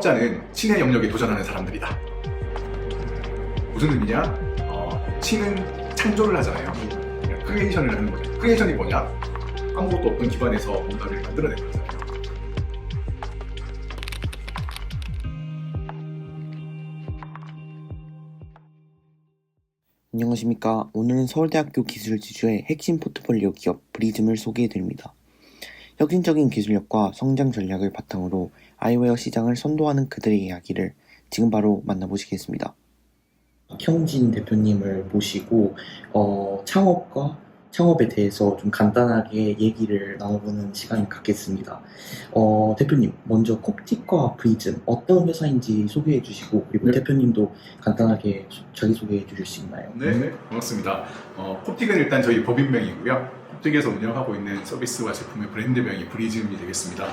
창업자는 신의 영역에 도전하는 사람들이다. 무슨 의미냐? 신은 창조를 하잖아요. 크리에이션을 하는 거죠. 크리에이션이 뭐냐? 아무것도 없던 기반에서 뭔가를 만들어내는 거잖아요. 안녕하십니까. 오늘은 서울대학교 기술지주의 핵심 포트폴리오 기업 브리즘을 소개해드립니다. 혁신적인 기술력과 성장 전략을 바탕으로 아이웨어 시장을 선도하는 그들의 이야기를 지금 바로 만나보시겠습니다. 형진 대표님을 모시고 창업에 대해서 좀 간단하게 얘기를 나눠보는 시간을 갖겠습니다. 대표님, 먼저 콥틱과 브리즘 어떤 회사인지 소개해 주시고, 그리고 네. 대표님도 간단하게 자기소개해 주실 수 있나요? 네, 반갑습니다. 콥틱은 일단 저희 법인명이고요. 콥틱에서 운영하고 있는 서비스와 제품의 브랜드명이 브리즘이 되겠습니다.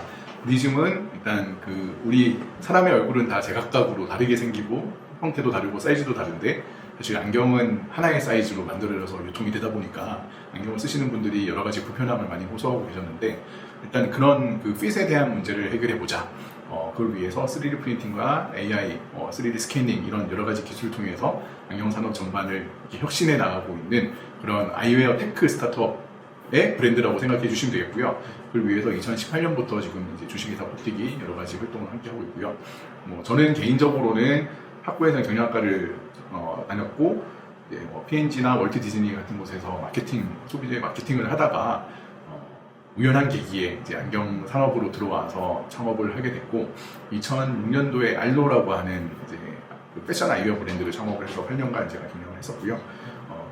브리즘은 일단 우리 사람의 얼굴은 다 제각각으로 다르게 생기고 형태도 다르고 사이즈도 다른데, 사실 안경은 하나의 사이즈로 만들어져서 유통이 되다 보니까 안경을 쓰시는 분들이 여러 가지 불편함을 많이 호소하고 계셨는데, 일단 그런 핏에 대한 문제를 해결해 보자. 그걸 위해서 3D 프린팅과 AI, 3D 스캐닝 이런 여러 가지 기술을 통해서 안경 산업 전반을 이렇게 혁신해 나가고 있는 그런 아이웨어 테크 스타트업의 브랜드라고 생각해 주시면 되겠고요. 그걸 위해서 2018년부터 지금 이제 주식회사 콥틱이 여러 가지 활동을 함께 하고 있고요. 저는 개인적으로는 학부에서 경영학과를 다녔고, P&G나 월트 디즈니 같은 곳에서 소비자의 마케팅을 하다가 우연한 계기에 이제 안경 산업으로 들어와서 창업을 하게 됐고, 2006년도에 알로라고 하는 이제 패션 아이웨어 브랜드를 창업을 해서 8년간 제가 경영을 했었고요.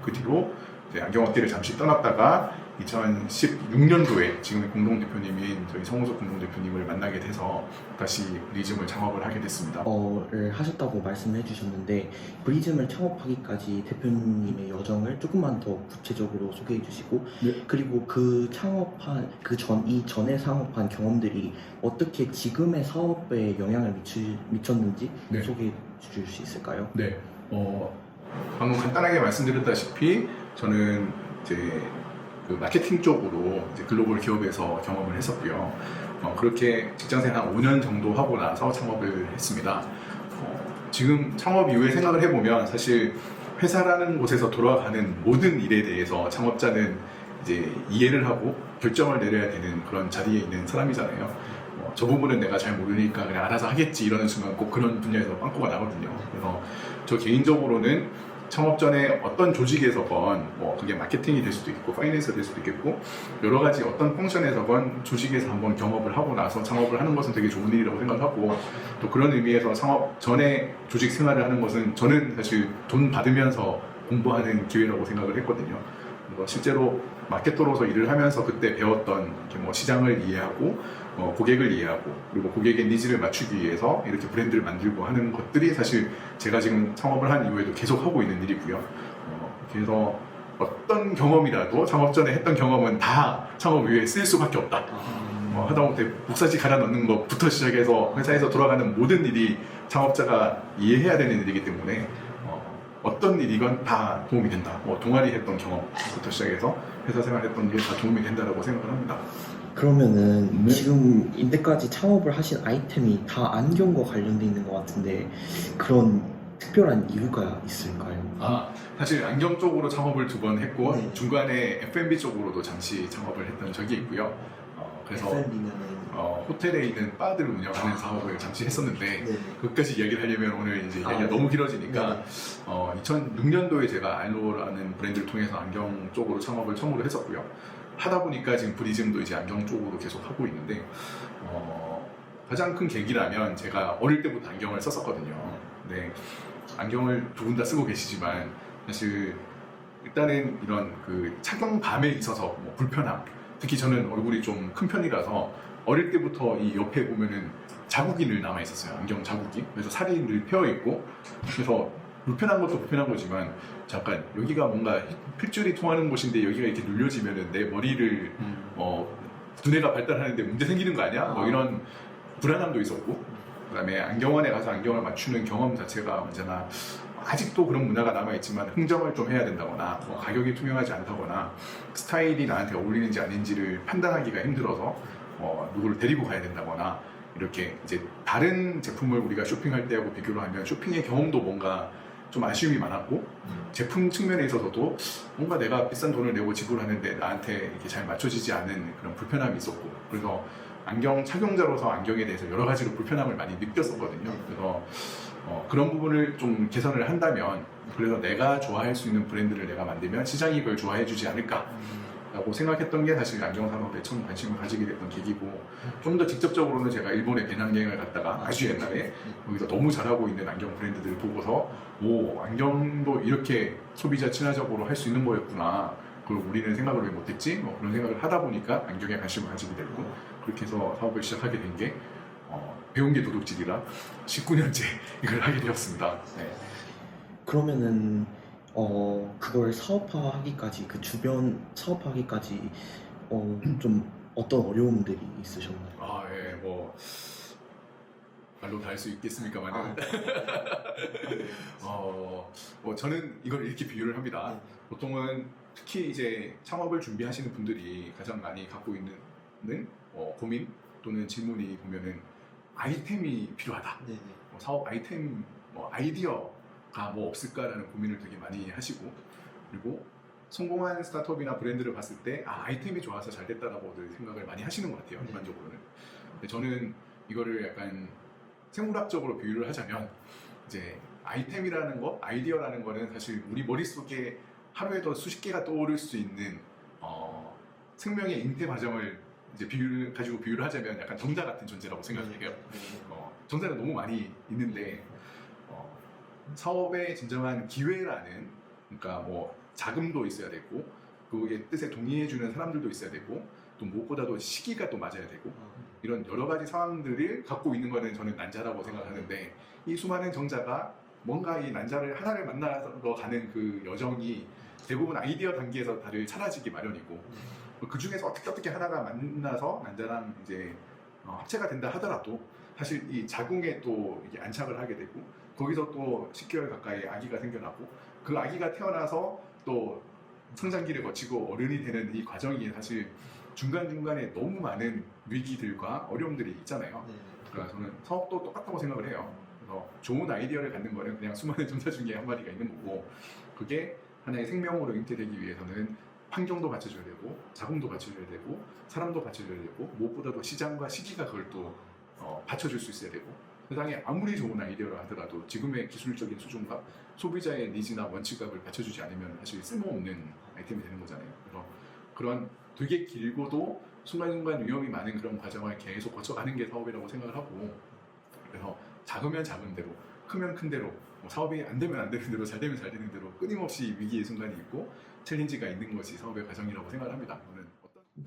그 뒤로 이제 안경업계를 잠시 떠났다가 2016년도에 지금의 공동대표님인 저희 성우석 공동대표님을 만나게 돼서 다시 브리즘을 창업을 하게 됐습니다. 를 하셨다고 말씀해 주셨는데, 브리즘을 창업하기까지 대표님의 여정을 조금만 더 구체적으로 소개해 주시고, 네. 그리고 이전에 창업한 경험들이 어떻게 지금의 사업에 영향을 미쳤는지 네. 소개해 주실 수 있을까요? 네. 방금 간단하게 말씀드렸다시피 저는 이제 마케팅 쪽으로 이제 글로벌 기업에서 경험을 했었고요. 그렇게 직장생활 한 5년 정도 하고 나서 창업을 했습니다. 지금 창업 이후에 생각을 해보면 사실 회사라는 곳에서 돌아가는 모든 일에 대해서 창업자는 이제 이해를 하고 결정을 내려야 되는 그런 자리에 있는 사람이잖아요. 저 부분은 내가 잘 모르니까 그냥 알아서 하겠지 이러는 순간 꼭 그런 분야에서 빵꾸가 나거든요. 그래서 저 개인적으로는 창업 전에 어떤 조직에서건 그게 마케팅이 될 수도 있고 파이낸스가 될 수도 있겠고 여러 가지 어떤 펑션에서건 조직에서 한번 경험을 하고 나서 창업을 하는 것은 되게 좋은 일이라고 생각하고, 또 그런 의미에서 창업 전에 조직 생활을 하는 것은 저는 사실 돈 받으면서 공부하는 기회라고 생각을 했거든요. 그래서 실제로 마케터로서 일을 하면서 그때 배웠던 시장을 이해하고 고객을 이해하고 그리고 고객의 니즈를 맞추기 위해서 이렇게 브랜드를 만들고 하는 것들이 사실 제가 지금 창업을 한 이후에도 계속 하고 있는 일이고요. 그래서 어떤 경험이라도 창업 전에 했던 경험은 다 창업 이후에 쓸 수밖에 없다. 하다못해 복사지 갈아 넣는 것부터 시작해서 회사에서 돌아가는 모든 일이 창업자가 이해해야 되는 일이기 때문에 어떤 일이건 다 도움이 된다. 동아리 했던 경험부터 시작해서 회사 생활했던 게 다 도움이 된다라고 생각을 합니다. 그러면은 지금 인데까지 창업을 하신 아이템이 다 안경과 관련돼 있는 것 같은데, 그런 특별한 이유가 있을까요? 사실 안경 쪽으로 창업을 2번 했고, 네. 중간에 F&B 쪽으로도 잠시 창업을 했던 적이 있고요. 그래서 F&B면은 호텔에 있는 바들을 운영하는 사업을 잠시 했었는데, 네. 그것까지 이야기를 하려면 오늘 이제 이야기가 네. 너무 길어지니까, 네. 2006년도에 제가 알로라는 브랜드를 통해서 안경 쪽으로 창업을 처음으로 했었고요. 하다 보니까 지금 브리즘도 이제 안경 쪽으로 계속 하고 있는데, 가장 큰 계기라면 제가 어릴 때부터 안경을 썼었거든요. 네, 안경을 2분 다 쓰고 계시지만 사실 일단은 이런 착용감에 있어서 불편함, 특히 저는 얼굴이 좀 큰 편이라서 어릴 때부터 이 옆에 보면은 자국이 늘 남아 있었어요. 안경 자국이. 그래서 살이 늘 펴 있고, 그래서 불편한 것도 불편한 거지만 잠깐 여기가 뭔가 핏줄이 통하는 곳인데 여기가 이렇게 눌려지면은 내 머리를 두뇌가 발달하는데 문제 생기는 거 아니야? 이런 불안함도 있었고, 그다음에 안경원에 가서 안경을 맞추는 경험 자체가 언제나 아직도 그런 문화가 남아있지만 흥정을 좀 해야 된다거나 가격이 투명하지 않다거나 스타일이 나한테 어울리는지 아닌지를 판단하기가 힘들어서 누구를 데리고 가야 된다거나 이렇게 이제 다른 제품을 우리가 쇼핑할 때하고 비교를 하면 쇼핑의 경험도 뭔가 좀 아쉬움이 많았고 제품 측면에 있어서도 뭔가 내가 비싼 돈을 내고 지불하는데 나한테 이렇게 잘 맞춰지지 않은 그런 불편함이 있었고 그래서 안경 착용자로서 안경에 대해서 여러 가지로 불편함을 많이 느꼈었거든요. 그래서 그런 부분을 좀 개선을 한다면 그래서 내가 좋아할 수 있는 브랜드를 내가 만들면 시장이 그걸 좋아해 주지 않을까 라고 생각했던 게 사실 안경 산업에 처음 관심을 가지게 됐던 계기고 좀 더 직접적으로는 제가 일본에 배낭여행을 갔다가 아주 옛날에 거기서 너무 잘하고 있는 안경 브랜드들을 보고서 오 안경도 이렇게 소비자 친화적으로 할 수 있는 거였구나 그걸 우리는 생각을 왜 못했지? 그런 생각을 하다 보니까 안경에 관심을 가지게 됐고 그렇게 해서 사업을 시작하게 된 게 배운 게 도둑질이라 19년째 이걸 하게 되었습니다. 네. 그러면은 그걸 사업화하기까지 그 주변 사업화하기까지 좀 어떤 어려움들이 있으셨나요? 예, 뭐 말로 다 할 수 있겠습니까만은 저는 이걸 이렇게 비유를 합니다. 보통은 특히 이제 창업을 준비하시는 분들이 가장 많이 갖고 있는 고민 또는 질문이 보면은 아이템이 필요하다. 사업 아이템, 아이디어가 뭐 없을까라는 고민을 되게 많이 하시고 그리고 성공한 스타트업이나 브랜드를 봤을 때 아이템이 좋아서 잘 됐다라고들 생각을 많이 하시는 것 같아요. 일반적으로는. 근데 저는 이거를 약간 생물학적으로 비유를 하자면 이제 아이템이라는 거, 아이디어라는 거는 사실 우리 머릿속에 하루에도 수십 개가 떠오를 수 있는 생명의 잉태 과정을 이제 비유를 하자면 약간 정자 같은 존재라고 생각해요. 정자는 너무 많이 있는데 사업의 진정한 기회라는 그러니까 뭐 자금도 있어야 되고 그의 뜻에 동의해주는 사람들도 있어야 되고 또 무엇보다도 시기가 또 맞아야 되고 이런 여러 가지 상황들을 갖고 있는 거는 저는 난자라고 생각하는데 이 수많은 정자가 뭔가 이 난자를 하나를 만나러 가는 그 여정이 대부분 아이디어 단계에서 다들 사라지기 마련이고 그 중에서 어떻게 하나가 만나서 난자랑 이제 합체가 된다 하더라도 사실 이 자궁에 또 이게 안착을 하게 되고 거기서 또 10개월 가까이 아기가 생겨나고 그 아기가 태어나서 또 성장기를 거치고 어른이 되는 이 과정이 사실 중간중간에 너무 많은 위기들과 어려움들이 있잖아요. 그러니까 저는 사업도 똑같다고 생각을 해요. 그래서 좋은 아이디어를 갖는 거는 그냥 수많은 정자 중에 한 마리가 있는 거고 그게 하나의 생명으로 잉태되기 위해서는 환경도 받쳐줘야 되고 자금도 받쳐줘야 되고 사람도 받쳐줘야 되고 무엇보다도 시장과 시기가 그걸 또 받쳐줄 수 있어야 되고 세상에 아무리 좋은 아이디어를 하더라도 지금의 기술적인 수준과 소비자의 니즈나 원칙값을 받쳐주지 않으면 사실 쓸모없는 아이템이 되는 거잖아요. 그래서 그런 되게 길고도 순간순간 위험이 많은 그런 과정을 계속 거쳐가는 게 사업이라고 생각을 하고 그래서 작으면 작은 대로 크면 큰 대로 사업이 안 되면 안 되는 대로 잘 되면 잘 되는 대로 끊임없이 위기의 순간이 있고 챌린지가 있는 것이 사업의 과정이라고 생각을 합니다. 저는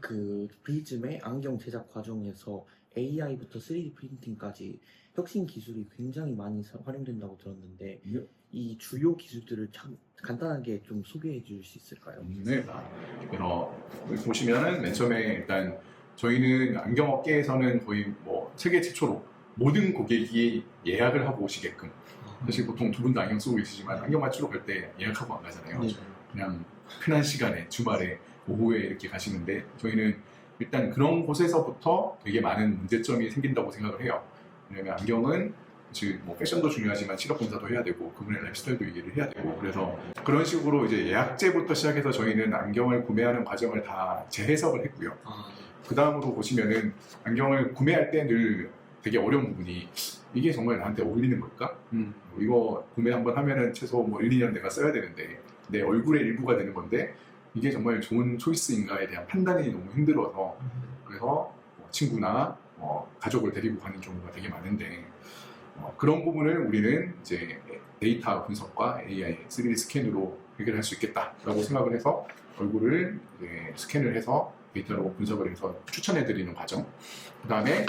그 프리즘의 안경 제작 과정에서 AI부터 3D 프린팅까지 혁신 기술이 굉장히 많이 활용된다고 들었는데 이 주요 기술들을 간단하게 좀 소개해 주실 수 있을까요? 네. 그래서 보시면은 맨 처음에 일단 저희는 안경업계에서는 거의 뭐 세계 최초로 모든 고객이 예약을 하고 오시게끔 사실 보통 두 분도 안경 쓰고 계시지만 안경 맞추러 갈 때 예약하고 안 가잖아요. 그냥 편한 시간에 주말에 오후에 이렇게 가시는데 저희는 일단 그런 곳에서부터 되게 많은 문제점이 생긴다고 생각을 해요. 왜냐면 안경은 즉 뭐 패션도 중요하지만 시력 검사도 해야 되고 그분의 라이프스타일도 얘기를 해야 되고 그래서 그런 식으로 이제 예약제부터 시작해서 저희는 안경을 구매하는 과정을 다 재해석을 했고요. 그 다음으로 보시면은 안경을 구매할 때 늘 되게 어려운 부분이 이게 정말 나한테 어울리는 걸까? 이거 구매 한번 하면은 최소 뭐 1, 2년 내가 써야 되는데 내 얼굴의 일부가 되는 건데 이게 정말 좋은 초이스인가에 대한 판단이 너무 힘들어서 그래서 뭐 친구나 가족을 데리고 가는 경우가 되게 많은데 그런 부분을 우리는 이제 데이터 분석과 AI, 3D 스캔으로 해결할 수 있겠다라고 생각을 해서 얼굴을 이제 스캔을 해서 데이터로 분석을 해서 추천해드리는 과정. 그 다음에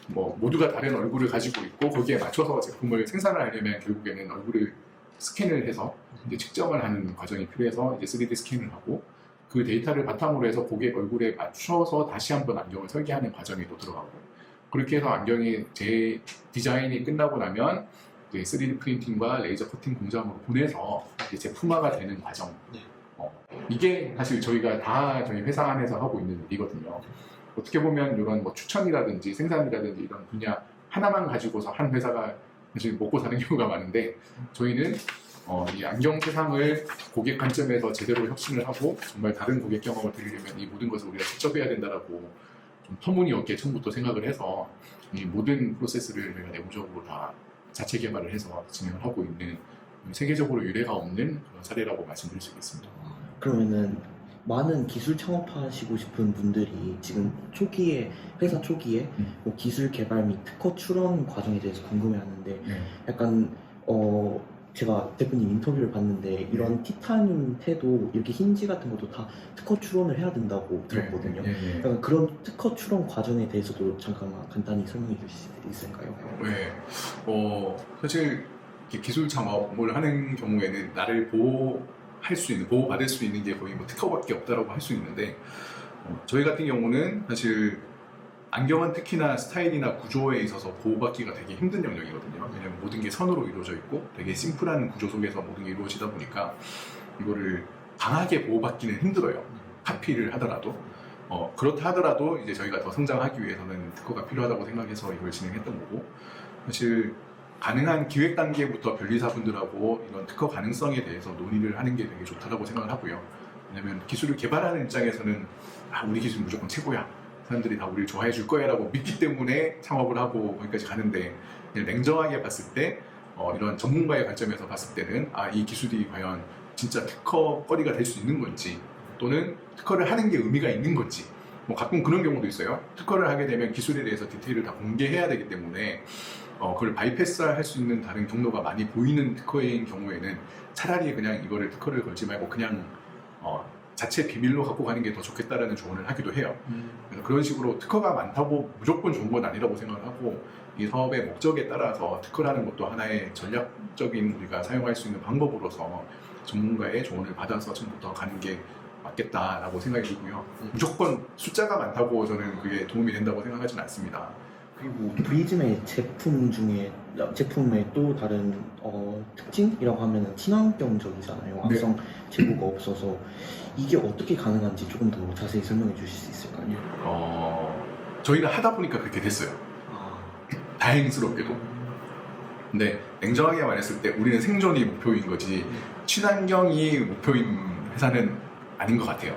뭐 모두가 다른 얼굴을 가지고 있고 거기에 맞춰서 제품을 생산을 하려면 결국에는 얼굴을 스캔을 해서 이제 측정을 하는 과정이 필요해서 이제 3D 스캔을 하고 그 데이터를 바탕으로 해서 고객 얼굴에 맞춰서 다시 한번 안경을 설계하는 과정이 또 들어가고 그렇게 해서 안경이 제 디자인이 끝나고 나면 이제 3D 프린팅과 레이저 커팅 공장으로 보내서 이제 제품화가 되는 과정. 이게 사실 저희가 다 저희 회사 안에서 하고 있는 일이거든요. 어떻게 보면 이런 뭐 추천이라든지 생산이라든지 이런 분야 하나만 가지고서 한 회사가 사실 먹고 사는 경우가 많은데, 저희는 이 안경 세상을 고객 관점에서 제대로 혁신을 하고 정말 다른 고객 경험을 드리려면 이 모든 것을 우리가 직접 해야 된다라고 좀 터무니없게 처음부터 생각을 해서 이 모든 프로세스를 저희가 내부적으로 다 자체 개발을 해서 진행을 하고 있는 세계적으로 유례가 없는 그런 사례라고 말씀드릴 수 있겠습니다. 그러면은 많은 기술 창업하시고 싶은 분들이 지금 초기에 회사 초기에 뭐 기술 개발 및 특허 출원 과정에 대해서 궁금해하는데 약간 제가 대표님 인터뷰를 봤는데 이런 티타늄 태도 이렇게 힌지 같은 것도 다 특허 출원을 해야 된다고 들었거든요. 약간 그런 특허 출원 과정에 대해서도 잠깐만 간단히 설명해 주실 수 있을까요? 네, 사실 이렇게 기술 창업을 하는 경우에는 나를 보호받을 수 있는 게 거의 뭐 특허밖에 없다라고 할 수 있는데, 저희 같은 경우는 사실 안경은 특히나 스타일이나 구조에 있어서 보호받기가 되게 힘든 영역이거든요. 왜냐면 모든 게 선으로 이루어져 있고 되게 심플한 구조 속에서 모든 게 이루어지다 보니까 이거를 강하게 보호받기는 힘들어요. 카피를 하더라도. 그렇다 하더라도 이제 저희가 더 성장하기 위해서는 특허가 필요하다고 생각해서 이걸 진행했던 거고, 사실 가능한 기획 단계부터 변리사분들하고 이런 특허 가능성에 대해서 논의를 하는 게 되게 좋다고 생각을 하고요. 왜냐면 기술을 개발하는 입장에서는 우리 기술 무조건 최고야, 사람들이 다 우리를 좋아해 줄 거야 라고 믿기 때문에 창업을 하고 거기까지 가는데, 그냥 냉정하게 봤을 때 이런 전문가의 관점에서 봤을 때는 이 기술이 과연 진짜 특허거리가 될 수 있는 건지, 또는 특허를 하는 게 의미가 있는 건지, 뭐 가끔 그런 경우도 있어요. 특허를 하게 되면 기술에 대해서 디테일을 다 공개해야 되기 때문에 그걸 바이패스할 수 있는 다른 경로가 많이 보이는 특허인 경우에는 차라리 그냥 이거를 특허를 걸지 말고 그냥 자체 비밀로 갖고 가는 게 더 좋겠다라는 조언을 하기도 해요. 그래서 그런 식으로 특허가 많다고 무조건 좋은 건 아니라고 생각을 하고, 이 사업의 목적에 따라서 특허라는 것도 하나의 전략적인 우리가 사용할 수 있는 방법으로서 전문가의 조언을 받아서 처음부터 가는 게 맞겠다라고 생각이 들고요. 무조건 숫자가 많다고 저는 그게 도움이 된다고 생각하지는 않습니다. 그리고 브리즘의 제품의 또 다른 특징이라고 하면 친환경적이잖아요. 악성 재고가 없어서 이게 어떻게 가능한지 조금 더 자세히 설명해 주실 수 있을까요? 저희가 하다 보니까 그렇게 됐어요. 다행스럽게도. 근데 냉정하게 말했을 때 우리는 생존이 목표인 거지 친환경이 목표인 회사는 아닌 것 같아요.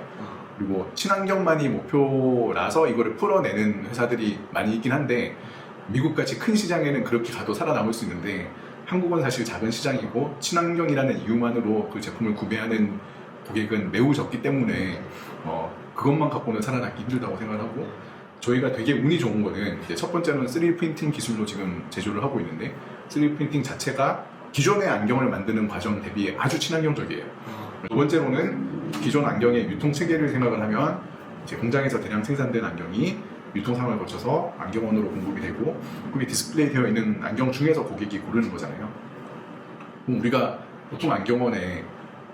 그리고 친환경만이 목표라서 이거를 풀어내는 회사들이 많이 있긴 한데, 미국같이 큰 시장에는 그렇게 가도 살아남을 수 있는데 한국은 사실 작은 시장이고 친환경이라는 이유만으로 그 제품을 구매하는 고객은 매우 적기 때문에 그것만 갖고는 살아남기 힘들다고 생각하고, 저희가 되게 운이 좋은 거는 이제 첫 번째는 3D 프린팅 기술로 지금 제조를 하고 있는데, 3D 프린팅 자체가 기존의 안경을 만드는 과정 대비 아주 친환경적이에요. 두 번째로는 기존 안경의 유통 체계를 생각을 하면 이제 공장에서 대량 생산된 안경이 유통상을 거쳐서 안경원으로 공급이 되고, 그게 디스플레이 되어 있는 안경 중에서 고객이 고르는 거잖아요. 그럼 우리가 보통 안경원에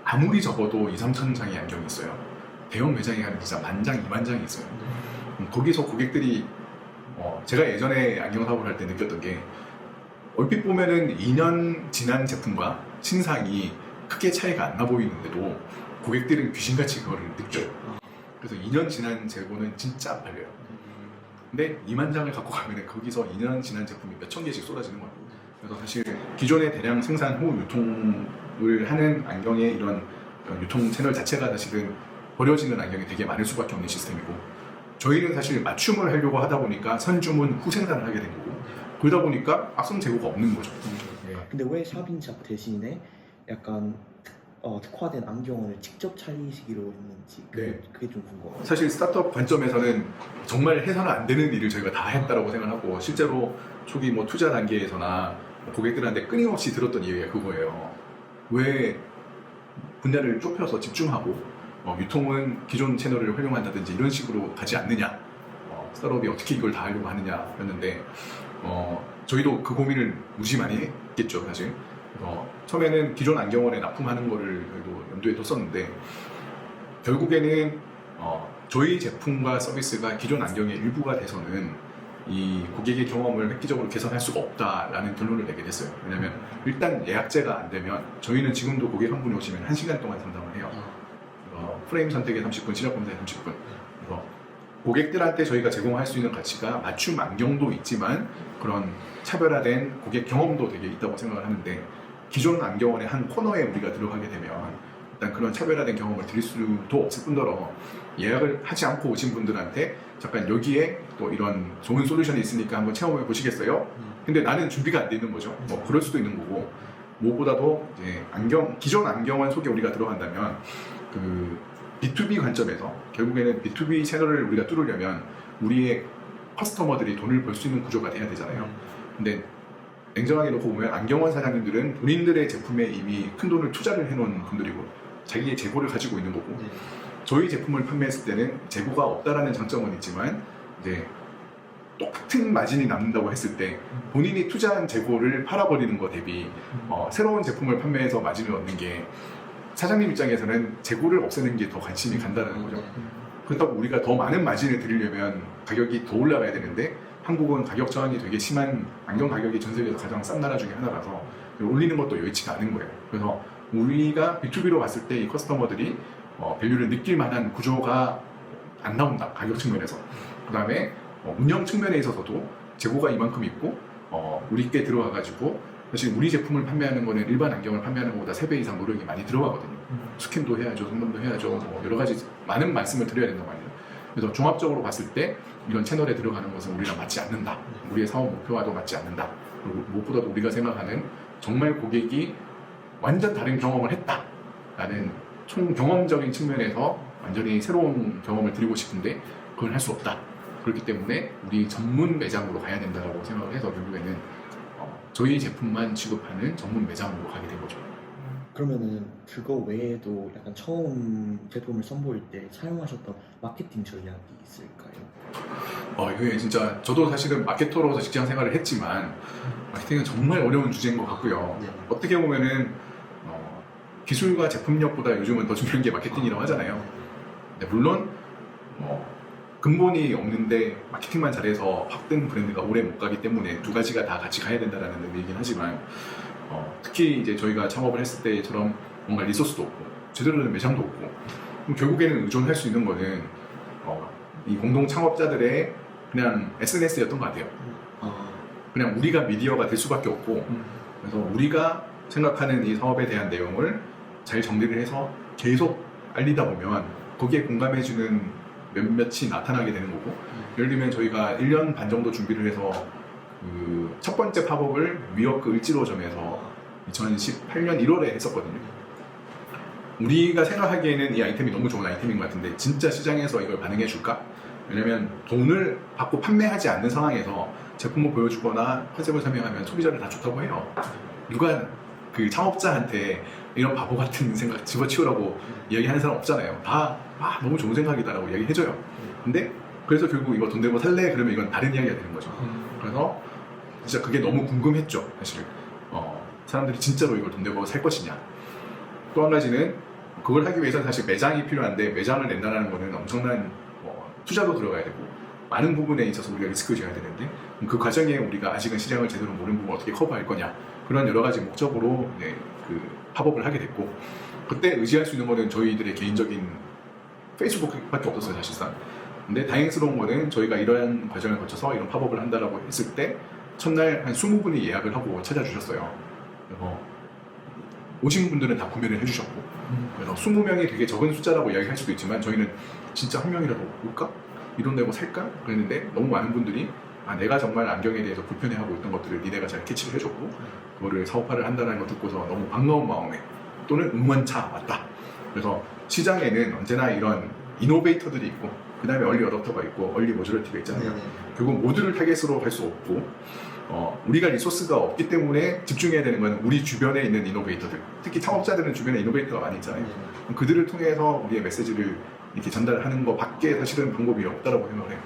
아무리 적어도 2-3천 장의 안경이 있어요. 대형 매장에 가면 진짜 10,000장, 20,000장이 있어요. 거기서 고객들이 제가 예전에 안경 사업을 할 때 느꼈던 게, 얼핏 보면은 2년 지난 제품과 신상이 크게 차이가 안 나 보이는데도 고객들은 귀신같이 그거를 느껴요. 그래서 2년 지난 재고는 진짜 안 팔려요. 근데 2만 장을 갖고 가면 거기서 2년 지난 제품이 몇천 개씩 쏟아지는 거예요. 그래서 사실 기존의 대량 생산 후 유통을 하는 안경의 이런 유통 채널 자체가 사실은 버려지는 안경이 되게 많을 수밖에 없는 시스템이고, 저희는 사실 맞춤을 하려고 하다 보니까 선주문 후생산을 하게 된 거고, 그러다 보니까 악성 재고가 없는 거죠. 근데 왜 샵인샵 대신에 약간 특화된 안경을 직접 차리시기로 했는지 그게 좀 궁금해요. 사실 스타트업 관점에서는 정말 해서는 안 되는 일을 저희가 다 했다라고 생각하고, 실제로 초기 뭐 투자 단계에서나 고객들한테 끊임없이 들었던 얘기가 그거예요. 왜 분야를 좁혀서 집중하고 유통은 기존 채널을 활용한다든지 이런 식으로 가지 않느냐, 스타트업이 어떻게 이걸 다 하려고 하느냐였는데, 저희도 그 고민을 무지 많이 했겠죠, 사실. 처음에는 기존 안경원에 납품하는 거를 저희도 염두에 뒀었는데, 결국에는 저희 제품과 서비스가 기존 안경의 일부가 돼서는 이 고객의 경험을 획기적으로 개선할 수가 없다라는 결론을 내게 됐어요. 왜냐면 일단 예약제가 안 되면, 저희는 지금도 고객 한 분이 오시면 1시간 동안 상담을 해요. 프레임 선택에 30분, 시력 검사에 30분. 그래서 고객들한테 저희가 제공할 수 있는 가치가 맞춤 안경도 있지만 그런 차별화된 고객 경험도 되게 있다고 생각을 하는데, 기존 안경원의 한 코너에 우리가 들어가게 되면 일단 그런 차별화된 경험을 드릴 수도 없을 뿐더러 예약을 하지 않고 오신 분들한테 잠깐 여기에 또 이런 좋은 솔루션이 있으니까 한번 체험해 보시겠어요? 근데 나는 준비가 안 돼 있는 거죠. 뭐 그럴 수도 있는 거고, 무엇보다도 이제 기존 안경원 속에 우리가 들어간다면 그 B2B 관점에서 결국에는 B2B 채널을 우리가 뚫으려면 우리의 커스터머들이 돈을 벌 수 있는 구조가 돼야 되잖아요. 근데 냉정하게 놓고 보면 안경원 사장님들은 본인들의 제품에 이미 큰 돈을 투자를 해놓은 분들이고 자기의 재고를 가지고 있는 거고, 저희 제품을 판매했을 때는 재고가 없다라는 장점은 있지만 이제 똑같은 마진이 남는다고 했을 때 본인이 투자한 재고를 팔아버리는 것 대비 새로운 제품을 판매해서 마진을 얻는 게 사장님 입장에서는 재고를 없애는 게 더 관심이 간다는 거죠. 그렇다고 우리가 더 많은 마진을 드리려면 가격이 더 올라가야 되는데, 한국은 가격 저항이 되게 심한, 안경 가격이 전 세계에서 가장 싼 나라 중에 하나라서 올리는 것도 여의치가 않은 거예요. 그래서 우리가 B2B로 봤을 때 이 커스터머들이 밸류를 느낄 만한 구조가 안 나온다, 가격 측면에서. 그 다음에 운영 측면에 있어서도 재고가 이만큼 있고 우리께 들어와가지고, 사실 우리 제품을 판매하는 거는 일반 안경을 판매하는 것보다 3배 이상 노력이 많이 들어가거든요. 스캔도 해야죠, 성능도 해야죠, 뭐 여러 가지 많은 말씀을 드려야 된단 말이에요. 그래서 종합적으로 봤을 때 이런 채널에 들어가는 것은 우리랑 맞지 않는다, 우리의 사업 목표와도 맞지 않는다, 그리고 무엇보다도 우리가 생각하는 정말 고객이 완전 다른 경험을 했다라는 총 경험적인 측면에서 완전히 새로운 경험을 드리고 싶은데 그걸 할 수 없다. 그렇기 때문에 우리 전문 매장으로 가야 된다고 생각을 해서 결국에는 저희 제품만 취급하는 전문 매장으로 가게 된 거죠. 그러면은 그거 외에도 약간 처음 제품을 선보일 때 사용하셨던 마케팅 전략이 있을까요? 이게 진짜 저도 사실은 마케터로서 직장 생활을 했지만 마케팅은 정말 어려운 주제인 것 같고요. 네. 어떻게 보면은 기술과 제품력보다 요즘은 더 중요한 게 마케팅이라고 하잖아요. 네, 물론 근본이 없는데 마케팅만 잘해서 확 뜬 브랜드가 오래 못 가기 때문에 두 가지가 다 같이 가야 된다는 의미이긴 하지만, 특히 이제 저희가 창업을 했을 때처럼 뭔가 리소스도 없고 제대로 된 매장도 없고, 그럼 결국에는 의존할 수 있는 거는 이 공동 창업자들의 그냥 SNS였던 것 같아요. 그냥 우리가 미디어가 될 수밖에 없고, 그래서 우리가 생각하는 이 사업에 대한 내용을 잘 정리를 해서 계속 알리다 보면 거기에 공감해주는 몇몇이 나타나게 되는 거고, 예를 들면 저희가 1년 반 정도 준비를 해서 그 첫 번째 팝업을 위워크 을지로점에서 2018년 1월에 했었거든요. 우리가 생각하기에는 이 아이템이 너무 좋은 아이템인 것 같은데 진짜 시장에서 이걸 반응해 줄까? 왜냐면 돈을 받고 판매하지 않는 상황에서 제품을 보여주거나 컨셉을 설명하면 소비자를 다 좋다고 해요. 누가 그 창업자한테 이런 바보 같은 생각 집어치우라고 이야기하는 사람 없잖아요. 다 너무 좋은 생각이다라고 이야기해줘요. 근데 그래서 결국 이거 돈 내고 살래? 그러면 이건 다른 이야기가 되는 거죠. 그래서 진짜 그게 너무 궁금했죠, 사실. 사람들이 진짜로 이걸 돈 내고 살 것이냐. 또 한 가지는 그걸 하기 위해서는 사실 매장이 필요한데, 매장을 낸다는 거는 엄청난 투자도 들어가야 되고 많은 부분에 있어서 우리가 리스크를 져야 되는데, 그 과정에 우리가 아직은 시장을 제대로 모르는 부분을 어떻게 커버할 거냐, 그런 여러 가지 목적으로 그 팝업을 하게 됐고, 그때 의지할 수 있는 거는 저희들의 개인적인 페이스북밖에 없었어요, 사실상. 근데 다행스러운 거는 저희가 이러한 과정을 거쳐서 이런 팝업을 한다라고 했을 때 첫날 한 20분이 예약을 하고 찾아주셨어요. 그래서 오신 분들은 다 구매를 해주셨고, 그래서 20명이 되게 적은 숫자라고 이야기할 수도 있지만 저희는 진짜 한 명이라도 올까? 이 돈 내고 살까? 그랬는데 너무 많은 분들이 내가 정말 안경에 대해서 불편해하고 있던 것들을 니네가 잘 캐치를 해줬고 그거를 사업화를 한다는 걸 듣고서 너무 반가운 마음에, 또는 응원차 왔다. 그래서 시장에는 언제나 이런 이노베이터들이 있고 그 다음에 얼리 어댑터가 있고 얼리 모듈러티가 있잖아요. 결국 모두를 타겟으로 할 수 없고 우리가 리소스가 없기 때문에 집중해야 되는 건 우리 주변에 있는 이노베이터들, 특히 창업자들은 주변에 이노베이터가 많이 있잖아요. 그들을 통해서 우리의 메시지를 이렇게 전달하는 거 밖에 사실은 방법이 없다라고 생각을 해요.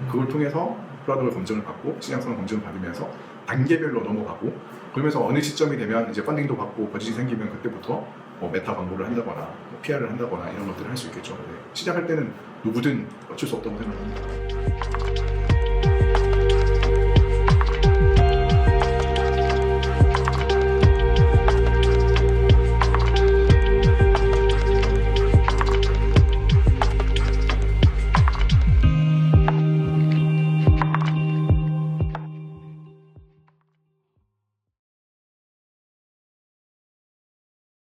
그걸 통해서 프로덕트 검증을 받고 시장성 검증을 받으면서 단계별로 넘어가고, 그러면서 어느 시점이 되면 이제 펀딩도 받고 버짓이 생기면 그때부터 메타 광고를 한다거나 PR을 한다거나 이런 것들을 할 수 있겠죠. 시작할 때는 누구든 어쩔 수 없다고 생각합니다.